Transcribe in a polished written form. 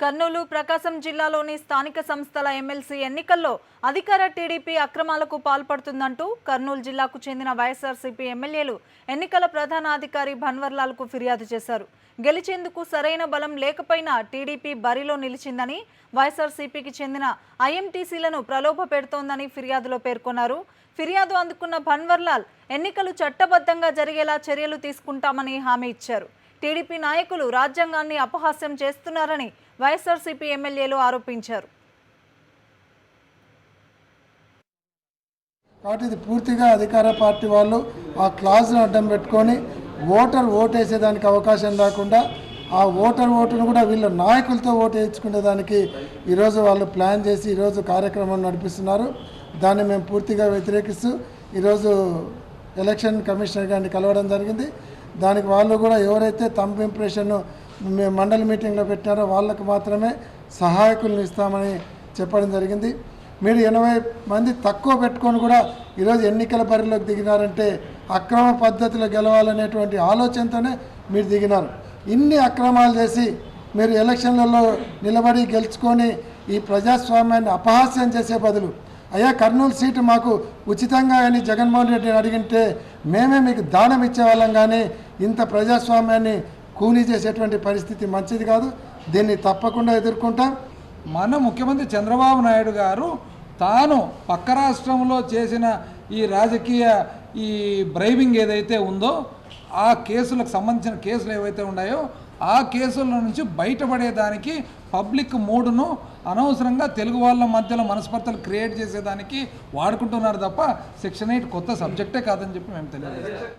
కర్నూలు ప్రకాశం జిల్లాలోని స్థానిక సంస్థల ఎమ్మెల్సీ ఎన్నికల్లో అధికార టీడీపీ అక్రమాలకు పాల్పడుతుందంటూ కర్నూలు జిల్లాకు చెందిన వైఎస్ఆర్సీపీ ఎమ్మెల్యేలు ఎన్నికల ప్రధానాధికారి భన్వర్లాల్కు ఫిర్యాదు చేశారు. గెలిచేందుకు సరైన బలం లేకపోయినా టీడీపీ బరిలో నిలిచిందని, వైఎస్ఆర్సీపీకి చెందిన ఐఎంటీసీలను ప్రలోభ పెడుతోందని ఫిర్యాదులో పేర్కొన్నారు. ఫిర్యాదు అందుకున్న భన్వర్లాల్ ఎన్నికలు చట్టబద్ధంగా జరిగేలా చర్యలు తీసుకుంటామని హామీ ఇచ్చారు. టీడీపీ నాయకులు రాజ్యాంగాన్ని అపహాస్యం చేస్తున్నారని వైఎస్ఆర్సీపీ ఎమ్మెల్యేలు ఆరోపించారు. కాబట్టి ఇది పూర్తిగా అధికార పార్టీ వాళ్ళు ఆ క్లాజ్ను అడ్డం పెట్టుకొని ఓటేసేదానికి అవకాశం లేకుండా ఆ ఓటును కూడా వీళ్ళ నాయకులతో ఓటు వేయించుకునేదానికి ఈరోజు వాళ్ళు ప్లాన్ చేసి ఈరోజు కార్యక్రమం నడిపిస్తున్నారు. దాన్ని మేము పూర్తిగా వ్యతిరేకిస్తూ ఈరోజు ఎలక్షన్ కమిషనర్ గారిని కలవడం జరిగింది. దానికి వాళ్ళు కూడా ఎవరైతే థంబ్ ఇంప్రెషన్ మండలి మీటింగ్లో పెట్టారో వాళ్ళకు మాత్రమే సహాయకులను ఇస్తామని చెప్పడం జరిగింది. మీరు 80 మంది తక్కువ పెట్టుకొని కూడా ఈరోజు ఎన్నికల బరిలోకి దిగినారంటే అక్రమ పద్ధతిలో గెలవాలనేటువంటి ఆలోచనతోనే మీరు దిగినారు. ఇన్ని అక్రమాలు చేసి మీరు ఎలక్షన్లలో నిలబడి గెలుచుకొని ఈ ప్రజాస్వామ్యాన్ని అపహాస్యం చేసే బదులు అయ్యా కర్నూలు సీటు మాకు ఉచితంగా అని జగన్మోహన్ రెడ్డిని అడిగింటే మేమే మీకు దానం ఇచ్చేవాళ్ళం, కానీ ఇంత ప్రజాస్వామ్యాన్ని కూనీ చేసేటువంటి పరిస్థితి మంచిది కాదు. దీన్ని తప్పకుండా ఎదుర్కొంటాం. మన ముఖ్యమంత్రి చంద్రబాబు నాయుడు గారు తాను పక్క రాష్ట్రంలో చేసిన ఈ రాజకీయ ఈ బ్రైబింగ్ ఏదైతే ఉందో ఆ కేసులకు సంబంధించిన కేసులు ఏవైతే ఉన్నాయో ఆ కేసుల నుంచి బయటపడేదానికి పబ్లిక్ మూడును అనవసరంగా తెలుగు వాళ్ళ మధ్యలో మనస్పర్ధలు క్రియేట్ చేసేదానికి వాడుకుంటున్నారు తప్ప సెక్షన్ 8 కొత్త సబ్జెక్టే కాదని చెప్పి మేము తెలియజేస్తాం.